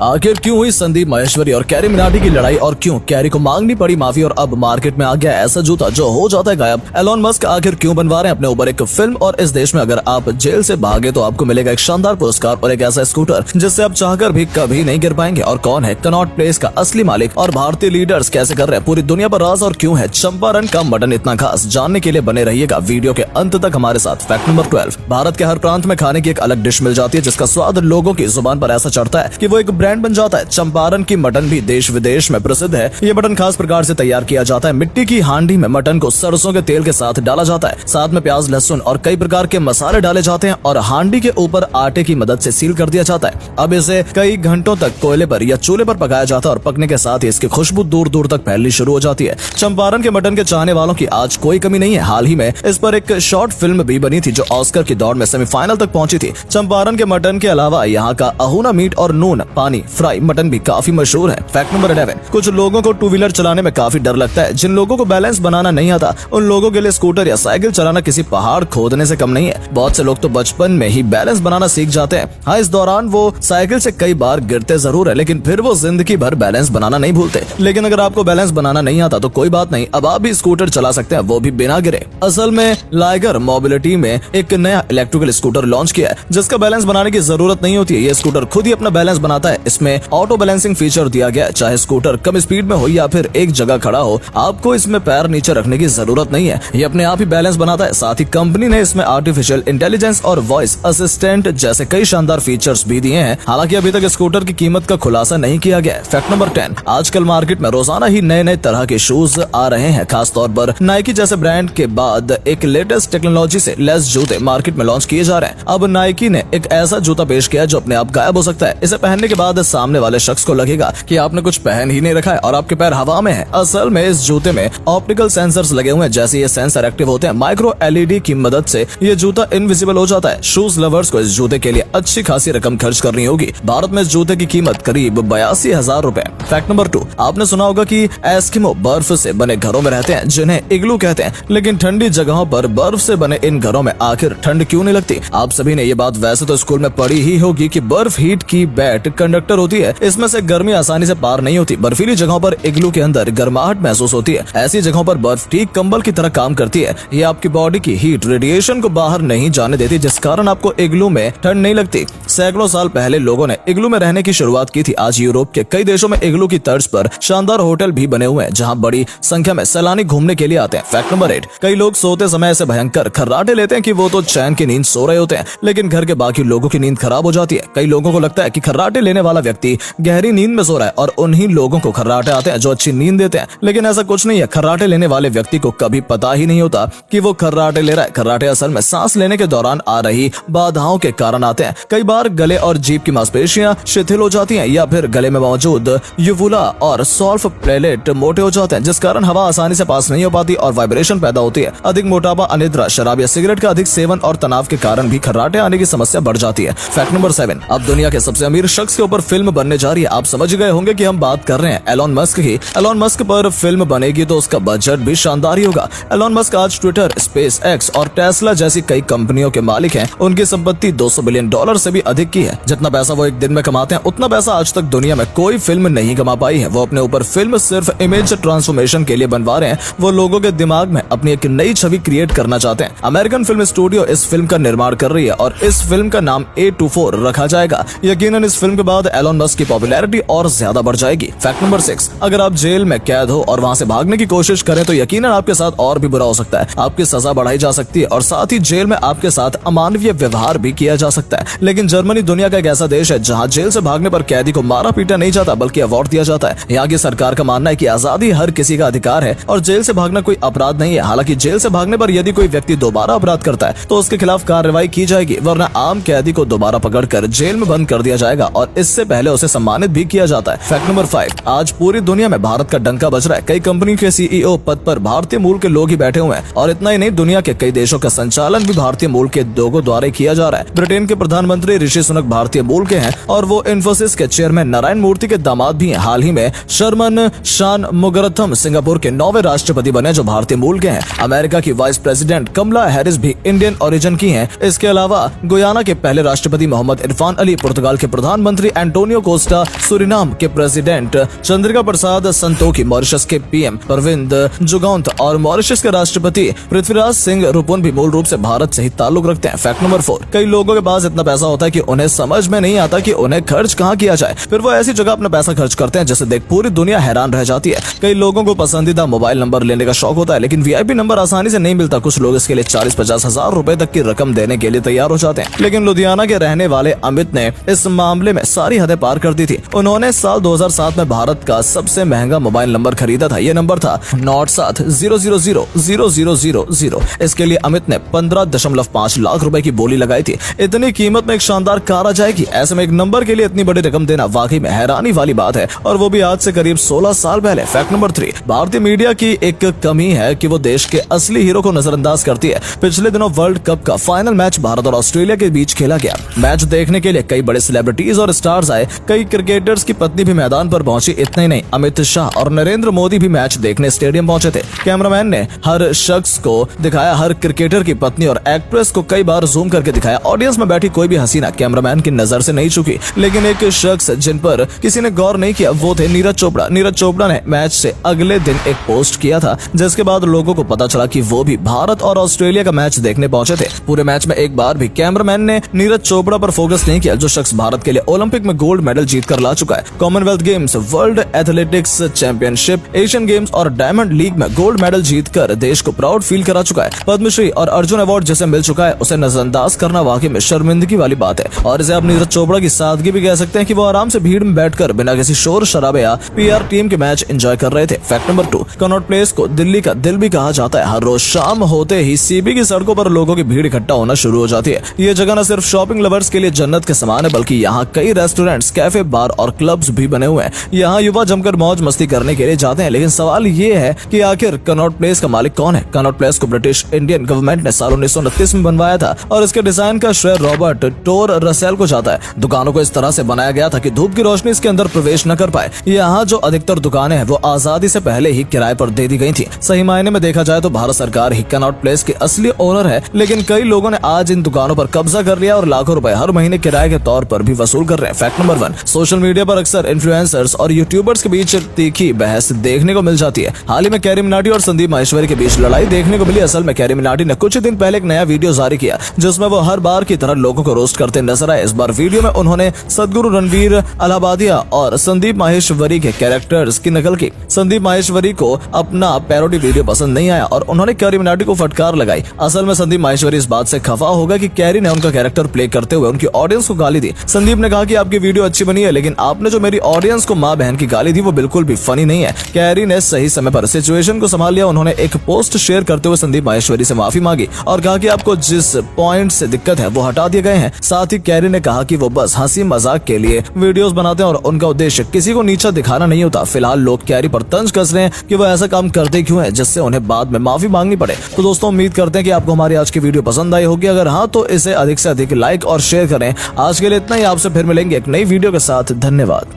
आखिर क्यों हुई संदीप माहेश्वरी और कैरी मिनाटी की लड़ाई और क्यों कैरी को मांगनी पड़ी माफी और अब मार्केट में आ गया ऐसा जूता जो हो जाता है गायब। एलोन मस्क आखिर क्यों बनवा रहे हैं अपने ऊपर एक फिल्म और इस देश में अगर आप जेल से भागे तो आपको मिलेगा एक शानदार पुरस्कार और एक ऐसा स्कूटर जिससे आप चाहकर भी कभी नहीं गिर पाएंगे। और कौन है कनॉट प्लेस का असली मालिक और भारतीय लीडर्स कैसे कर रहे हैं पूरी दुनिया पर राज और क्यों है चंपारण का मटन इतना खास, जानने के लिए बने रहिएगा वीडियो के अंत तक हमारे साथ। फैक्ट नंबर 12, भारत के हर प्रांत में खाने की एक अलग डिश मिल जाती है जिसका स्वाद लोगों की जुबान पर ऐसा चढ़ता है कि वो एक ब्रांड बन जाता है। चंपारण की मटन भी देश विदेश में प्रसिद्ध है। ये मटन खास प्रकार से तैयार किया जाता है। मिट्टी की हांडी में मटन को सरसों के तेल के साथ डाला जाता है, साथ में प्याज, लहसुन और कई प्रकार के मसाले डाले जाते हैं और हांडी के ऊपर आटे की मदद से सील कर दिया जाता है। अब इसे कई घंटों तक कोयले पर या चूल्हे पर पकाया जाता है और पकने के साथ ही इसकी खुशबू दूर दूर तक फैलनी शुरू हो जाती है। चंपारण के मटन के चाहने वालों की आज कोई कमी नहीं है। हाल ही में इस पर एक शॉर्ट फिल्म भी बनी थी जो ऑस्कर की दौड़ में सेमीफाइनल तक पहुंची थी। चंपारण के मटन के अलावा यहाँ का अहुना मीट और नून पानी फ्राई मटन भी काफी मशहूर है। फैक्ट नंबर 11, कुछ लोगों को टू व्हीलर चलाने में काफी डर लगता है। जिन लोगों को बैलेंस बनाना नहीं आता उन लोगों के लिए स्कूटर या साइकिल चलाना किसी पहाड़ खोदने से कम नहीं है। बहुत से लोग तो बचपन में ही बैलेंस बनाना सीख जाते हैं। हाँ, इस दौरान वो साइकिल से कई बार गिरते जरूर है लेकिन फिर वो जिंदगी भर बैलेंस बनाना नहीं भूलते। लेकिन अगर आपको बैलेंस बनाना नहीं आता तो कोई बात नहीं, अब आप भी स्कूटर चला सकते हैं, वो भी बिना गिरे। असल में लाइगर मोबिलिटी में एक नया इलेक्ट्रिकल स्कूटर लॉन्च किया है जिसका बैलेंस बनाने की जरूरत नहीं होती है। ये स्कूटर खुद ही अपना बैलेंस बनाता है। इसमें ऑटो बैलेंसिंग फीचर दिया गया है। चाहे स्कूटर कम स्पीड में हो या फिर एक जगह खड़ा हो, आपको इसमें पैर नीचे रखने की जरूरत नहीं है। ये अपने आप ही बैलेंस बनाता है। साथ ही कंपनी ने इसमें आर्टिफिशियल इंटेलिजेंस और वॉइस असिस्टेंट जैसे कई शानदार फीचर्स भी दिए हैं। हालांकि अभी तक स्कूटर की कीमत का खुलासा नहीं किया गया। फैक्ट नंबर 10, आजकल मार्केट में रोजाना ही नए नए तरह के शूज आ रहे हैं। खासतौर पर नाइकी जैसे ब्रांड के बाद एक लेटेस्ट टेक्नोलॉजी से लेस जूते मार्केट में लॉन्च किए जा रहे हैं। अब नाइकी ने एक ऐसा जूता पेश किया जो अपने आप गायब हो सकता है। इसे पहनने के बाद सामने वाले शख्स को लगेगा कि आपने कुछ पहन ही नहीं रखा है और आपके पैर हवा में है। असल में इस जूते में ऑप्टिकल सेंसर्स लगे हुए हैं। जैसे ये सेंसर एक्टिव होते हैं, माइक्रो एलईडी की मदद से ये जूता इनविजिबल हो जाता है। शूज लवर्स को इस जूते के लिए अच्छी खासी रकम खर्च करनी होगी। भारत में इस जूते की कीमत करीब 82,000 रुपए। फैक्ट नंबर 2, आपने सुना होगा कि एस्किमो बर्फ से बने घरों में रहते हैं जिन्हें इग्लू कहते हैं, लेकिन ठंडी जगहों पर बर्फ से बने इन घरों में आखिर ठंड क्यों नहीं लगती? आप सभी ने ये बात वैसे तो स्कूल में पढ़ी ही होगी कि बर्फ हीट की बैट कंडक्टर होती है। इसमें से गर्मी आसानी से पार नहीं होती। बर्फीली जगहों पर इग्लू के अंदर गर्माहट महसूस होती है। ऐसी जगहों पर बर्फ ठीक कंबल की तरह काम करती है। ये आपकी बॉडी की हीट रेडिएशन को बाहर नहीं जाने देती जिस कारण आपको इग्लू में ठंड नहीं लगती। सैकड़ों साल पहले लोगों ने इग्लू में रहने की शुरुआत की थी। आज यूरोप के कई देशों में इग्लू की तर्ज पर शानदार होटल भी बने हुए हैं जहां बड़ी संख्या में सैलानी घूमने के लिए आते हैं। फैक्ट नंबर 8, कई लोग सोते समय ऐसे भयंकर खर्राटे लेते हैं कि वो तो चैन की नींद सो रहे होते हैं लेकिन घर के बाकी लोगों की नींद खराब हो जाती है। कई लोगों को लगता है कि खर्राटे लेने वाला व्यक्ति गहरी नींद में सो रहा है और उन्हीं लोगों को खर्राटे आते हैं जो अच्छी नींद देते हैं, लेकिन ऐसा कुछ नहीं है। खर्राटे लेने वाले व्यक्ति को कभी पता ही नहीं होता कि वो खर्राटे ले रहा है। खर्राटे असल में सांस लेने के दौरान आ रही बाधाओं के कारण आते हैं। कई बार गले और जीभ की मांसपेशियां शिथिल हो जाती हैं या फिर गले में मौजूद यूवुला और सॉल्फ प्लेलेट मोटे हो जाते हैं जिस कारण हवा आसानी से पास नहीं हो पाती और वाइब्रेशन पैदा होती है। अधिक मोटापा, अनिद्रा, शराब या सिगरेट का अधिक सेवन और तनाव के कारण भी खर्राटे आने की समस्या बढ़ जाती है। फैक्ट नंबर 7, अब दुनिया के सबसे अमीर शख्स के ऊपर फिल्म बनने जा रही है। आप समझ गए होंगे कि हम बात कर रहे हैं एलोन मस्क की। एलोन मस्क पर फिल्म बनेगी तो उसका बजट भी शानदार ही होगा। एलोन मस्क आज ट्विटर, स्पेस एक्स और टेस्ला जैसी कई कंपनियों के मालिक हैं। उनकी संपत्ति $200 बिलियन से भी अधिक की है। जितना पैसा वो एक दिन में कमाते हैं उतना पैसा आज तक दुनिया में कोई फिल्म नहीं कमा पाई है। वो अपने ऊपर फिल्म सिर्फ इमेज ट्रांसफॉर्मेशन के लिए बनवा रहे हैं। वो लोगों के दिमाग में अपनी एक नई छवि क्रिएट करना चाहते हैं। अमेरिकन फिल्म स्टूडियो इस फिल्म का निर्माण कर रही है और इस फिल्म का नाम A24 रखा जाएगा। यकीनन इस फिल्म के बाद एलोन मस्क की पॉपुलैरिटी और ज्यादा बढ़ जाएगी। फैक्ट नंबर 6, अगर आप जेल में कैद हो और वहां से भागने की कोशिश करें तो यकीनन आपके साथ और भी बुरा हो सकता है। आपकी सजा बढ़ाई जा सकती है और साथ ही जेल में आपके साथ अमानवीय व्यवहार भी किया जा सकता है। लेकिन जर्मनी दुनिया का एक ऐसा देश है जहां जेल से भागने पर कैदी को मारा पीटा नहीं जाता बल्कि अवार्ड दिया जाता है। यहाँ की सरकार का मानना है कि आजादी हर किसी का अधिकार है और जेल से भागना कोई अपराध नहीं है। हालांकि जेल से भागने पर यदि कोई व्यक्ति दोबारा अपराध करता है तो उसके खिलाफ कार्रवाई की जाएगी, वरना आम कैदी को दोबारा पकड़कर जेल में बंद कर दिया जाएगा और इससे पहले उसे सम्मानित भी किया जाता है। फैक्ट नंबर 5, आज पूरी दुनिया में भारत का डंका बज रहा है। कई कंपनी के CEO पद पर भारतीय मूल के लोग ही बैठे हुए हैं और इतना ही नहीं, दुनिया के कई देशों का संचालन भी भारतीय मूल के लोगों द्वारा किया जा रहा है। ब्रिटेन के प्रधानमंत्री ऋषि सुनक भारतीय मूल के हैं और वो इन्फोसिस के चेयरमैन नारायण मूर्ति के दामाद भी हैं। हाल ही में शर्मन शान मुगरथम सिंगापुर के 9वें राष्ट्रपति बने जो भारतीय मूल के हैं। अमेरिका की वाइस प्रेसिडेंट कमला हैरिस भी इंडियन ओरिजिन की हैं। इसके अलावा गुयाना के पहले राष्ट्रपति मोहम्मद इरफान अली, पुर्तगाल के प्रधानमंत्री एंटोनियो कोस्टा सूरीनाम के प्रेसिडेंट, चंद्रिका प्रसाद संतोखी मॉरिशस के पीएम, परविंद जुगौंत और मॉरिशस के राष्ट्रपति पृथ्वीराज सिंह रुपुन भी मूल रूप से भारत से ही ताल्लुक रखते हैं। फैक्ट नंबर 4, कई लोगों के पास इतना पैसा होता है कि उन्हें समझ में नहीं आता कि उन्हें खर्च कहाँ किया जाए, फिर वो ऐसी जगह अपना पैसा खर्च करते हैं जिसे देख पूरी दुनिया हैरान रह जाती है। कई लोगों को पसंदीदा मोबाइल नंबर लेने का शौक होता है, लेकिन वीआईपी नंबर आसानी से नहीं मिलता। कुछ लोग इसके लिए 40-50 हजार रुपए तक की रकम देने के लिए तैयार हो जाते हैं, लेकिन लुधियाना के रहने वाले अमित ने इस मामले में सारी हदें पार कर दी थी। उन्होंने साल 2007 में भारत का सबसे महंगा मोबाइल नंबर खरीदा था। ये नंबर था 97000000। इसके लिए अमित ने 15.5 लाख रुपए की बोली लगाई थी। इतनी कीमत में एक शानदार कार आ जाएगी, ऐसे में एक नंबर के लिए इतनी बड़ी रकम देना वाकई में हैरानी वाली बात है, और वो भी आज से करीब 16 साल पहले। फैक्ट नंबर 3, भारतीय मीडिया की एक कमी है कि वो देश के असली हीरो को नजरअंदाज करती है। पिछले दिनों वर्ल्ड कप का फाइनल मैच भारत और ऑस्ट्रेलिया के बीच खेला गया। मैच देखने के लिए कई बड़े सेलिब्रिटीज और स्टार्स आए, कई क्रिकेटर्स की पत्नी भी मैदान पर पहुंची। इतना ही नहीं, अमित शाह और नरेंद्र मोदी भी मैच देखने स्टेडियम पहुंचे थे। कैमरामैन ने हर शख्स को दिखाया, हर क्रिकेटर की पत्नी और एक्ट्रेस को कई बार जूम करके दिखाया। ऑडियंस में बैठी कोई भी हसीना कैमरामैन की नजर से नहीं चुकी, लेकिन एक शख्स जिन पर किसी ने गौर नहीं किया वो थे नीरज चोपड़ा। नीरज चोपड़ा ने मैच से अगले दिन एक पोस्ट किया था, जिसके बाद लोगों को पता चला कि वो भी भारत और ऑस्ट्रेलिया का मैच देखने पहुंचे थे। पूरे मैच में एक बार भी कैमरामैन ने नीरज चोपड़ा पर फोकस नहीं किया, जो शख्स भारत के लिए ओलंपिक में गोल्ड मेडल जीत कर ला चुका है। Commonwealth games, world athletics championship, Asian games और डायमंड लीग में गोल्ड मेडल जीतकर देश को प्राउड फील करा चुका है। पद्मश्री और अर्जुन अवार्ड जिसे मिल चुका है, उसे नजरअंदाज करना वाकई में शर्मिंदगी वाली बात है, और इसे आप नीरज चोपड़ा की सादगी भी कह सकते हैं कि वो आराम से भीड़ में बैठकर बिना किसी शोर शराबे या पीआर टीम के मैच एंजॉय कर रहे थे। फैक्ट नंबर 2, कनॉट प्लेस को दिल्ली का दिल भी कहा जाता है। हर रोज शाम होते ही सीबी की सड़कों पर लोगों की भीड़ इकट्ठा होना शुरू हो जाती है। ये जगह न सिर्फ शॉपिंग लवर्स के लिए जन्नत के समान है, बल्कि यहाँ कई रेस्टोरेंट्स, कैफे, बार और क्लब्स भी बने हुए हैं। यहाँ युवा जमकर मौज मस्ती करने के लिए जाते हैं, लेकिन सवाल ये है कि आखिर कनॉट प्लेस का मालिक कौन है? कनॉट प्लेस को ब्रिटिश इंडियन गवर्नमेंट ने साल 1929 में बनवाया था, और इसके डिजाइन का श्रेय रॉबर्ट टोर रसेल को जाता है। दुकानों को इस तरह से बनाया गया था कि धूप की रोशनी इसके अंदर प्रवेश न कर पाए। यहाँ जो अधिकतर दुकानें हैं वो आजादी से पहले ही किराए पर दे दी गई थी। सही मायने में देखा जाए तो भारत सरकार ही कनॉट प्लेस की असली ओनर है, लेकिन कई लोगों ने आज इन दुकानों पर कब्जा कर लिया और लाखों रुपए हर महीने किराए के तौर पर भी वसूल कर रहे हैं। फैक्ट नंबर 1, सोशल मीडिया पर अक्सर इन्फ्लुएंसर्स और यूट्यूबर्स के बीच तीखी बहस देखने को मिल जाती है। हाल ही में कैरी मिनाटी और संदीप माहेश्वरी के बीच लड़ाई देखने को मिली। असल में कैरी मिनाटी ने कुछ दिन पहले एक नया वीडियो जारी किया, जिसमें वो हर बार की तरह लोगों को रोस्ट करते नजर आए। इस बार वीडियो में उन्होंने सदगुरु रणवीर अलाहाबादिया और संदीप माहेश्वरी के कैरेक्टर्स की नकल की। संदीप माहेश्वरी को अपना पैरोडी वीडियो पसंद नहीं आया और उन्होंने कैरी मिनाटी को फटकार लगाई। असल में संदीप माहेश्वरी इस बात से खफा होगा कि कैरी ने उनका कैरेक्टर प्ले करते हुए उनकी ऑडियंस को गाली दी। संदीप ने कहा कि आपकी वीडियो अच्छी बनी है, लेकिन आपने जो मेरी ऑडियंस को मां बहन की गाली दी वो बिल्कुल भी फनी नहीं है। कैरी ने सही समय पर सिचुएशन को संभाल लिया। उन्होंने एक पोस्ट शेयर करते हुए संदीप माहेश्वरी से माफी मांगी और कहा कि आपको जिस पॉइंट से दिक्कत है वो हटा दिए गए हैं। साथ ही कैरी ने कहा कि वो बस हंसी मजाक के लिए वीडियोस बनाते हैं और उनका उद्देश्य किसी को नीचा दिखाना नहीं होता। फिलहाल लोग कैरी पर तंज कस रहे हैं कि वो ऐसा काम करते क्यों है जिससे उन्हें बाद में माफी मांगनी पड़े। तो दोस्तों, उम्मीद करते हैं कि आपको हमारी आज की वीडियो पसंद आई होगी। अगर हाँ तो इसे अधिक से अधिक लाइक और शेयर करें। आज के लिए इतना ही, आपसे फिर मिलेंगे एक नई वीडियो के साथ। धन्यवाद।